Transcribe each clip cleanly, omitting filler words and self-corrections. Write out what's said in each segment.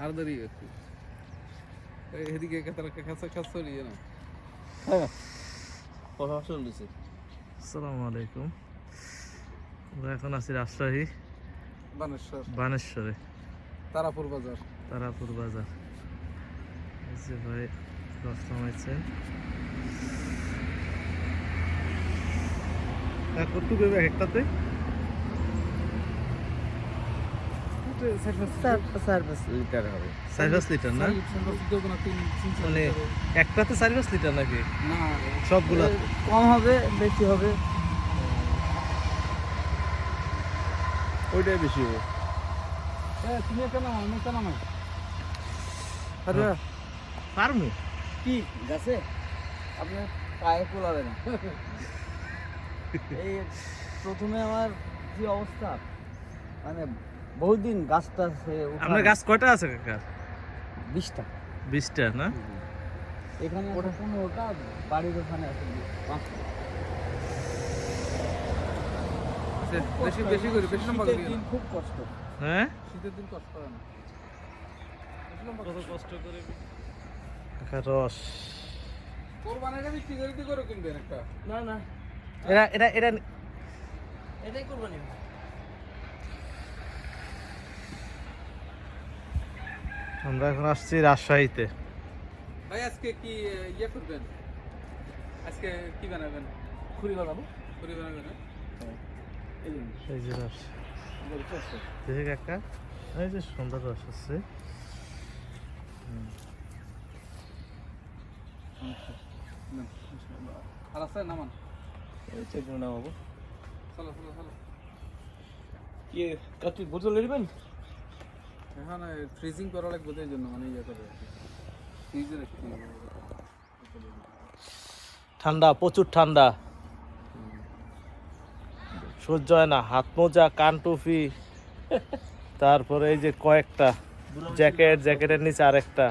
আর দাঁড়িয়ে একটু এদিকে কাছে নিয়ে না। আসসালামু আলাইকুম। আমরা এখন আছি রাজশাহী বানেশ্বরে, তারাপুর বাজার। তারাপুর বাজার। এই যে ভাই রস নামাইছেন। কতটুকু একটাতে? 4-5 লিটার হবে। 4-5 লিটার না? মানে একটাতে 4-5 লিটার নাকি? না, সবগুলা কম হবে বেশি হবে, ওইটাই বেশি হবে। তুমি একটা নাও, আমি একটা নামাই। আরে পারমু কি গাছে আপনার পায়ে কোলাবে না। এই প্রথমে আমার যে অবস্থা, মানে বহুদিন গাছটা আপনার গাছ কয়টা আছে কাকা? 20টা। 20টা না? এখানে 15টা, বাড়ির ওখানে আছে 5টা। বেশি বেশি করে বেশি লম্বা করে দিন, খুব কষ্ট। হ্যাঁ, শীতের দিন কষ্ট হয় না, কত কষ্ট করে কাকা রস। কোরবানিটা বিক্রি করে দিতে করে কিনবেন একটা। না না, এরা এরা এরা এটাই কোরবানি। আমরা এখন আসছি রাজশাহীতে। ভাই আজকে কি ইয়ে করবেন? আজকে কি বানাবেন? খুরি বানাবো। খুরি বানাবেন না? এই যে রস দেখে কাকা, এই যে সুন্দর রস আছে। আর আছে নামান, নামাবো। চলো চলো চলো। কি কাটি বোতল নেবেন? এখানে ফ্রিজিং করা লাগবে এই জন্য, মানে ইয়ে করে ফ্রিজে রাখতে হবে। ঠান্ডা, প্রচুর ঠান্ডা, সহ্য হয় না। হাত মোজা, কান টুপি, তারপরে এই যে কয়েকটা জ্যাকেট, জ্যাকেটের নিচে আরেকটা,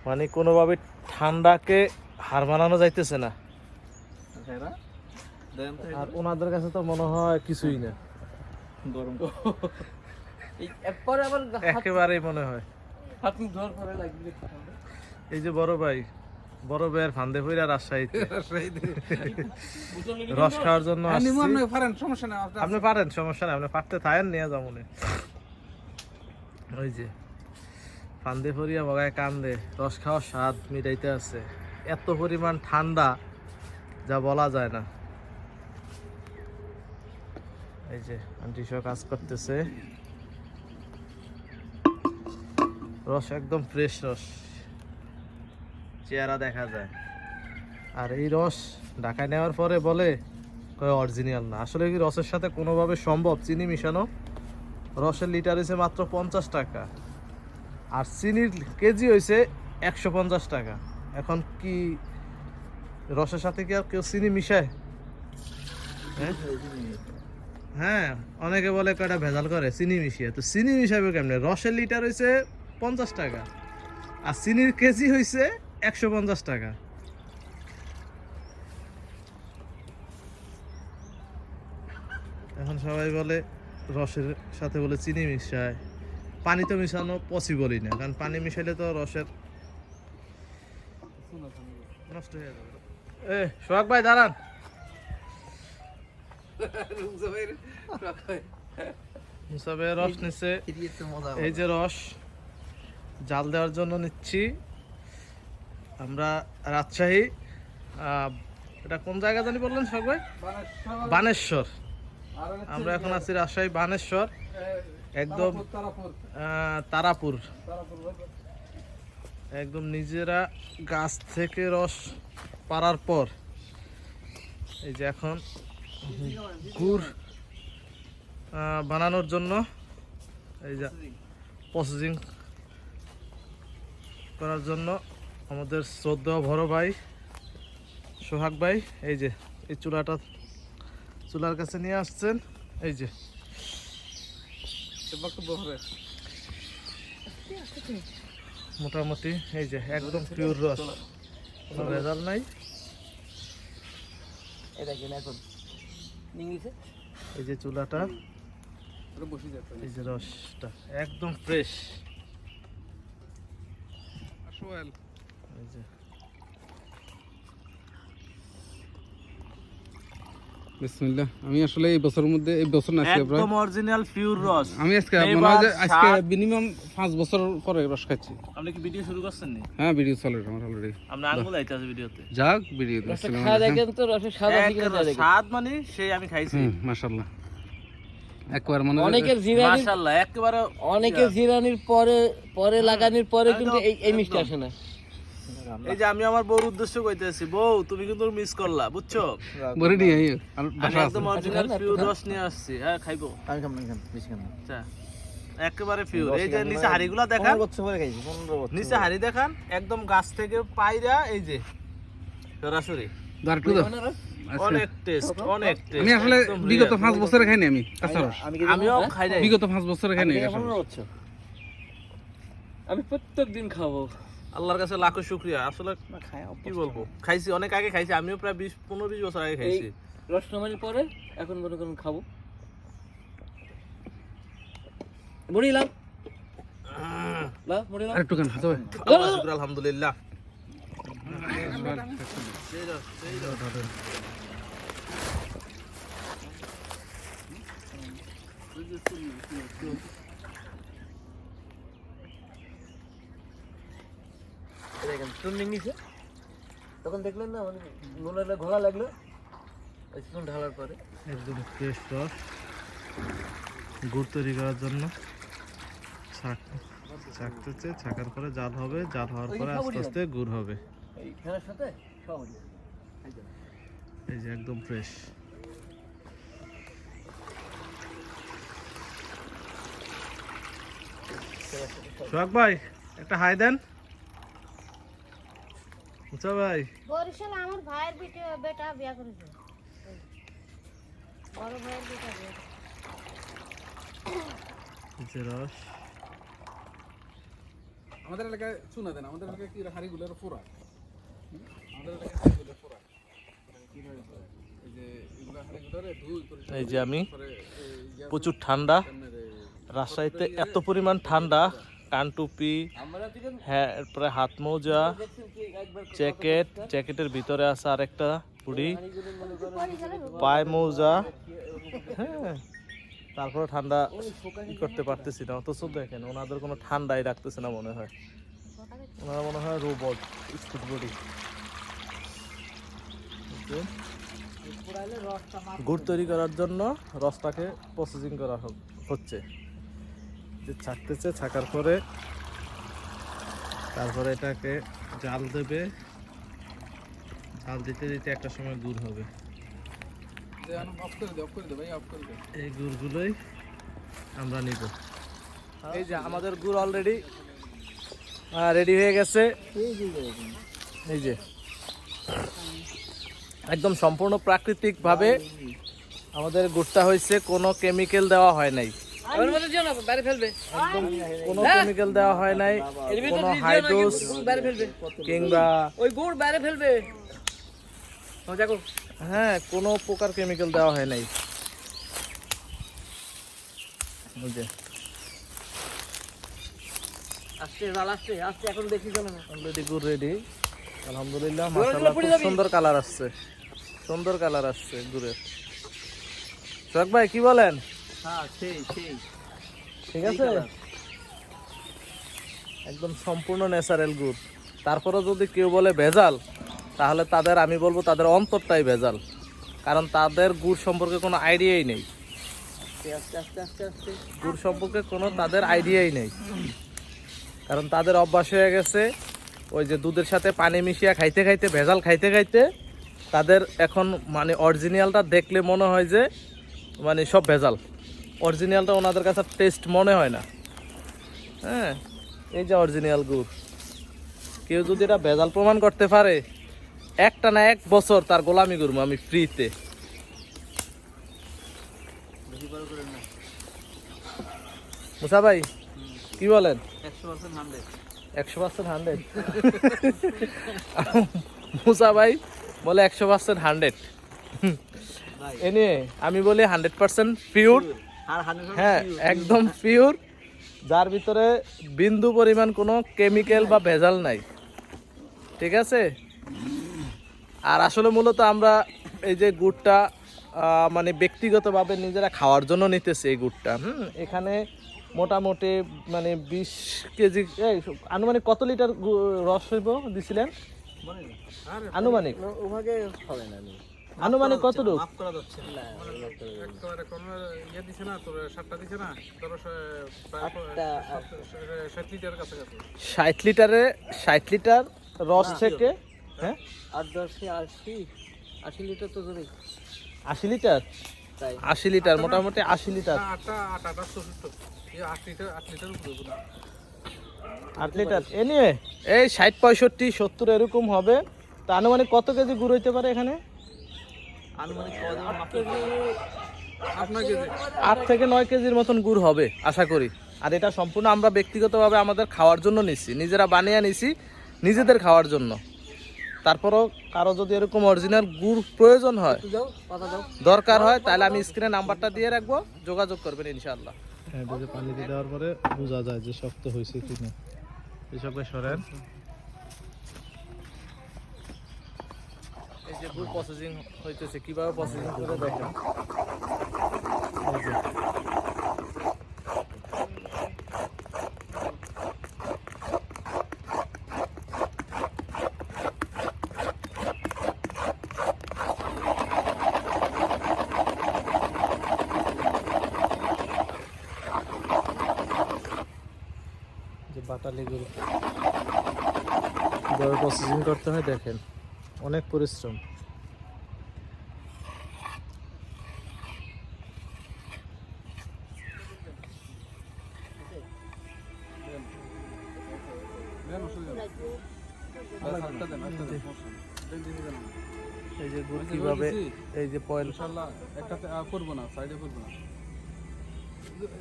মানে কোনোভাবে ঠান্ডাকে হার মানানো যাইতেছে না। আর ওনাদের কাছে তো মনে হয় কিছুই না, গরম এরপরে আবার একেবারেই মনে হয়। হাত মুখ ধোয়ার পরে লাগবে। এই যে বড় ভাইয়ের ফান্দে পইরা রাজশাহীতে রস খাওয়ার জন্য আসছি। সমস্যা না, আপনি পারেন, সমস্যা নাই, আপনি পারতে থাকেন, নিয়ে যাবো মনে। ওই যে ফান্দে পড়িয়া বগায় কান্দে, রস খাওয়ার স্বাদ মিটাইতে আছে। এত পরিমাণ ঠান্ডা যা বলা যায় না। এই যে আন্টি সব কাজ করতেছে। রস একদম ফ্রেশ রস, চেহারা দেখা যায়। আর এই রস ঢাকায় নেওয়ার পরে বলে অরিজিনাল না। আসলে কি রসের সাথে কোনোভাবে সম্ভব চিনি মিশানো? রসের লিটার হয়েছে মাত্র 50 টাকা, আর চিনির কেজি হয়েছে 150 টাকা। এখন কি রসের সাথে কি আর কেউ চিনি মিশায়? হ্যাঁ, অনেকে বলে কয়টা ভেজাল করে চিনি মিশিয়ে। তো চিনি মিশাবে কেমনে? রসের লিটার হয়েছে 50 টাকা আর চিনির কেজি হয়েছে 150 টাকা। এখন সবাই বলে রসের সাথে বলে চিনি মিশায়, পানি তো মিশানো পসিবলই না, কারণ পানি মিশাইলে তো রসের নষ্ট হয়ে যাবে। সোহাগ ভাই দাঁড়ান। রস নিচ্ছে, এই যে রস জাল দেওয়ার জন্য নিচ্ছি আমরা। রাজশাহী, এটা কোন জায়গা জানি বললেন সোহাগ ভাই? বানেশ্বর। আমরা এখন আছি রাজশাহী বানেশ্বর, একদম তারাপুর। একদম নিজেরা গাছ থেকে রস পাড়ার পর এই যে এখন গুড় বানানোর জন্য এই যে প্রসেসিং করার জন্য আমাদের শ্রদ্ধেয় বড় ভাই সোহাগ ভাই এই যে এই চুলার কাছে নিয়ে আসছেন। এই যে মোটামুটি এই যে একদম পিওর রস, কোনো ভেজাল নাই। এই যে চুলাটা ওটা বসে যেত এই যে রসটা একদম ফ্রেশ। সোহেল এই যে বিসমিল্লাহ। আমি আসলে এই বছরের মধ্যে এই বছর না আজকে প্রায় একদম অরিজিনাল পিওর রস। আমি আজকে Flavor, মনে হয় যে আজকে স্বাদ। মিনিমাম 5 বছর পরে রস খাচ্ছি। আপনি কি ভিডিও শুরু করছেন নি? হ্যাঁ ভিডিও চলে আমার অলরেডি। আপনি আঙ্গুল আইতে আছে ভিডিওতে। যাক ভিডিও খাওয়া দেখেন তো রসের স্বাদ আছে কিনা তা দেখেন। স্বাদ মানে সেই আমি খাইছি। মাশাআল্লাহ একবার মানে অনেকের জিরানির মাশাআল্লাহ একেবারে অনেকের জিরানির পরে লাগানোর পরে কিন্তু এই মিষ্টি আসে না। এই যে আমি আমার বউর উদ্দেশ্য কইতেছি, বউ তুমি কিন্তু মিস করলা, বুঝছো? বড় নিয়ে আই আর আমি বাসা আছে। একদম অরিজিনাল পিওর রস নিয়ে আসছি। হ্যাঁ খাইবো। আমি খাম না বেশি খাম না। আচ্ছা একেবারে পিওর। এই যে নিচে হাড়িগুলা দেখান, 15 বছর পরে খাইছি 15 বছর। নিচে হাড়ি দেখান, একদম গাছ থেকে পাইরা এই যে সরাসরি আর একটু দাও। অনেক টেস্ট, অনেক টেস্ট। আমি আসলে বিগত 5 বছরে খাইনি আমি কাঁচা রস। আমিও খাই নাই। বিগত 5 বছরে খাইনি কাঁচা রস। 15 বছর। আমি প্রত্যেক দিন খাবো। আল্লাহর কাছে লাখো শুকরিয়া। আসলে কি বলবো, খাইছি অনেক আগে খাইছি, আমিও প্রায় 15-20 বছর আগে খাইছি। রস নামানোর পরে এখন মনে করুন খাবো। মুড়িলাম লা মুড়িলাম আর একটু খান হাতে আল্লাহ শুকর আলহামদুলিল্লাহ। দেখেন টুনিং নিছে তখন দেখলেন না মানে নুনের ঘোলা লাগলো স্পুন ঢালার পরে একদম ফ্রেশ রস, গুড় তৈরি করার জন্য ছাকতেছে, ছাকার পরে জাল হবে, জাল হওয়ার পরে আস্তে আস্তে গুড় হবে। এই খেলার সাথে সব এই যে একদম ফ্রেশ। সোহাগ ভাই একটা হাই দেন। বুঝছো ভাই? বরিশাল আমার ভাইয়ের বেটা বিয়া করেছে, বড় ভাইয়ের বেটা বিয়া করেছে। এই যে রস আমাদের এলাকায় শোনা দেন, আমাদের এলাকায় কি হাড়িগুলোর ফোড়া, আমাদের এলাকায় হাড়িগুলোর ফোড়া কি হয় এই যে এগুলা হাড়িগুলোরে ধুই করে এই যে আমি পরে প্রচুর ঠান্ডা, রাজশাহীতে এত পরিমাণ ঠান্ডা, কানটুপি, আমরা থেকে হ্যাঁ এরপরে হাত মোজা, দেখছেন কি একবার জ্যাকেটের ভিতরে আছে আরেকটা পুড়ি, বরিশালে পায়ে মোজা, হ্যাঁ তারপরে ঠান্ডা ই করতে পারতেছি না। অথচ দেখেন ওনাদের কোনো ঠান্ডাই রাখতেছে না মনে হয়, ওনারা মনে হয় রোবট, স্কুট বডি। গুড় তৈরি করার জন্য রসটাকে প্রসেসিং করা হচ্ছে, যে ছাকতেছে, ছাকার পরে তারপরে এটাকে জাল দেবে, জাল দিতে দিতে একটা সময় গুড় হবে। অফ করে দে ভাই, অফ করে দে। এই গুড়গুলোই আমরা নিব। এই যে আমাদের গুড় অলরেডি রেডি হয়ে গেছে। এই যে একদম সম্পূর্ণ প্রাকৃতিক ভাবে আমাদের গুড়টা হয়েছে, কোনো কেমিক্যাল দেওয়া হয় নাই, আমার মধ্যে দিও না বাইরে ফেলবে কোনো কেমিক্যাল দেওয়া হয় নাই, এর ভিতর কোনো দিও না হাইড্রোস বাইরে ফেলবে কিংবা ওই গুড় বাইরে ফেলবে মজা কর হ্যাঁ কোনো প্রকার কেমিক্যাল দেওয়া হয় নাই। এই যে আস্তে জাল আস্তে আস্তে এখন দেখি চলো না অলরেডি গুড় রেডি আলহামদুলিল্লাহ। গুড়ের মাশাআল্লাহ পুড়ে খুব যাবি। সুন্দর কালার আসছে, সুন্দর কালার আসছে গুড়ের। সোহাগ ভাই কি বলেন? হ্যাঁ সেই ঠিক আছে, একদম সম্পূর্ণ ন্যাচারাল গুড়। তারপরে যদি কেউ বলে ভেজাল, তাহলে তাদের আমি বলবো তাদের অন্তরটাই ভেজাল, কারণ তাদের গুড় সম্পর্কে কোনো আইডিয়াই নেই, আস্তে আস্তে আস্তে আস্তে গুড় সম্পর্কে কোনো তাদের আইডিয়াই নেই, কারণ তাদের অভ্যাস হয়ে গেছে ওই যে দুধের সাথে পানি মিশিয়ে খাইতে খাইতে, ভেজাল খাইতে খাইতে তাদের এখন মানে অরিজিনালটা দেখলে মনে হয় যে মানে সব ভেজাল, অরিজিনালটা ওনাদের কাছে টেস্ট মনে হয় না। হ্যাঁ এই যে অরিজিনাল গুড়, কেউ যদি এটা ভেজাল প্রমাণ করতে পারে, একটা না 1 বছর তার গোলামি করবো আমি ফ্রিতে। মুসা ভাই কি বলেন? 100% 100 মুসা ভাই বলে 100% 100, এ নিয়ে আমি বলি 100% পিওর আর 100% হ্যাঁ একদম পিওর, যার ভিতরে বিন্দু পরিমাণ কোনো কেমিক্যাল বা ভেজাল নাই, ঠিক আছে। আর আসলে মূলত আমরা এই যে গুড়টা মানে ব্যক্তিগতভাবে নিজেরা খাওয়ার জন্য নিতেছি এই গুড়টা। এখানে মোটামুটি মানে 20 কেজি আনুমানিক কত লিটার রস হইব দিছিলেন আনুমানিক? ওভাবে হবে না, আনুমানিক কতটুকু? মাফ করা যাচ্ছে না। একেবারে কোনো ইয়ে দিছে না তোর, 7টা দিছে না তোর, প্রায় 60 লিটারের কাছাকাছি। 60 লিটারে 60 লিটার রস থেকে, হ্যাঁ 8 10 80 লিটার তো জমি 80 লিটার, তাই 80 লিটার মোটামুটি 80 লিটার, 8 64 8 লিটার, 8 লিটার উপরে না। 8 লিটার এনিওয়ে এই 60 65 70 এরকম হবে। তা আনুমানিক কত কেজি গুড় হইতে পারে এখানে? আনুমানিক কত মাফ করে আপনাকে যে 8 থেকে 9 কেজির মতন গুড় হবে আশা করি। আর এটা সম্পূর্ণ আমরা ব্যক্তিগতভাবে আমাদের খাওয়ার জন্য নিছি, নিজেরা বানিয়ে নিছি নিজেদের খাওয়ার জন্য। তারপরও কারো যদি এরকম অরিজিনাল গুড় প্রয়োজন হয়, দাও কথা দাও। দরকার হয়, তাহলে আমি স্ক্রিনে নাম্বারটা দিয়ে রাখবো, যোগাযোগ করবেন ইনশাআল্লাহ। হ্যাঁ, এটা যে পানি দিয়ে দেওয়ার পরে বোঝা যায় যে শক্ত হয়েছে কিনা। এসবে সরেন, এই যে গুড় প্রসেসিং হইতেছে, কিভাবে প্রসেসিং করে দেখেন। এই যে বাটালি গুড় কিভাবে প্রসেসিং করতে হয় দেখেন, অনেক পরিশ্রম। দেন ওষুধ দেন, 8টা দেন, 8টা দেন, দেন। এই যে গুড় কিভাবে, এই যে পয়েল ইনশাআল্লাহ একটাতে করবো না, সাইডে করবো না,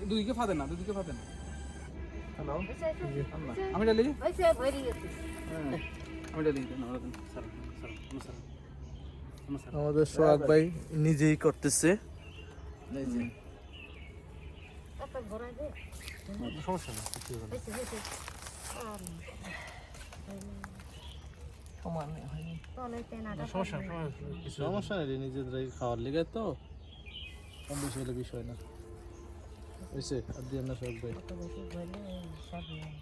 দুইকে ফাদেন না, দুদিকে ফাদেন। হ্যালো, আমি ডালি, হইছে ভরি গেছে আমি ডালি দেন, আমরা দেন স্যার, স্যার, স্যার। আমাদের সোহাগ ভাই নিজেই করতেছে। এই যে কত ভরা দে সমস্যা না, হইছে হইছে আর সমান হয়নি। তলে তেনাটা সমস্যা সমস্যা নেই, নিজেদের খাওয়ার লেগে তো কম বেশি হলে বিষয় না। হয়েছে আর দিয়ে না সোহাগ ভাই। কত বেশি ভরলে সব নেই।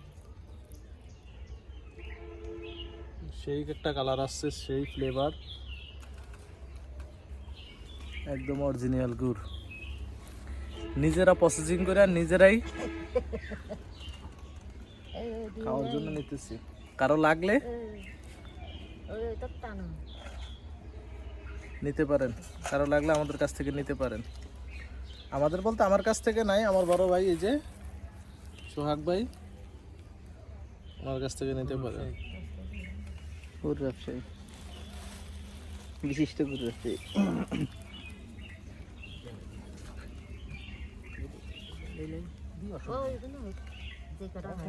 সেই একটা কালার আসছে, সেই ফ্লেভার, একদম অরিজিনাল গুড়। নিজেরা প্রসেসিং করে আর নিজেরাই এই খাওয়ার জন্য নিতেছি। কারো লাগলে ওই তো টানো নিতে পারেন, কারো লাগলে আমাদের কাছ থেকে নিতে পারেন। আমাদের বলতে আমার কাছ থেকে নাই, আমার বড় ভাই এই যে সোহাগ ভাই, আমার কাছ থেকে নিতে পারেন। গুড় ব্যবসায়ী, বিশিষ্ট গুড় ব্যবসায়ী। ওই জন্য যে কটা হয়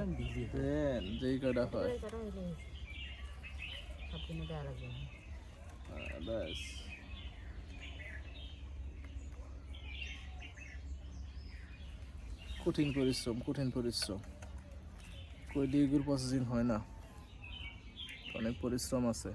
দেন যেই কটা হয় ওই কটা হইলে সব কিনে দেওয়া লাগবে না। ব্যাস। কঠিন পরিশ্রম, কঠিন পরিশ্রম, কই দিয়ে গুড় প্রসেসিং হয় না, অনেক পরিশ্রম আছে।